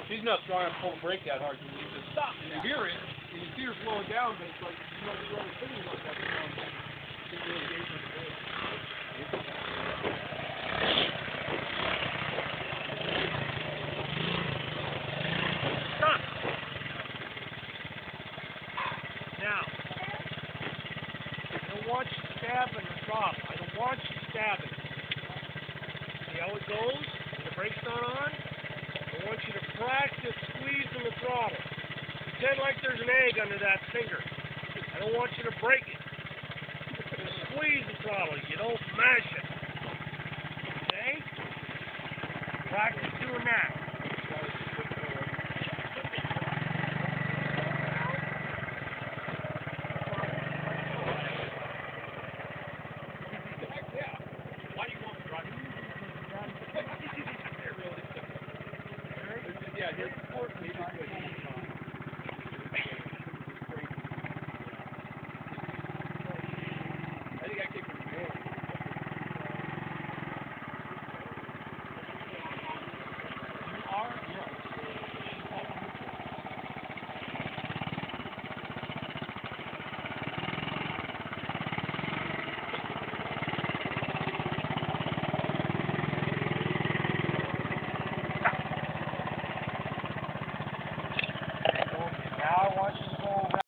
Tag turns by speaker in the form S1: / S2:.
S1: She's not strong enough to pull the brake that hard. You just stop. And you hear it, and you see her slowing down, but it's like you know you're already thinking about that.
S2: Stop. Now, I don't want you stabbing the throttle. I don't want you stabbing. See how it goes? When the brake's not on? I want you to practice squeezing the throttle. Pretend like there's an egg under that finger. I don't want you to break it. Just squeeze the throttle. You don't mash it. Okay? Practice doing that.
S1: Why do you want to drive? Yeah,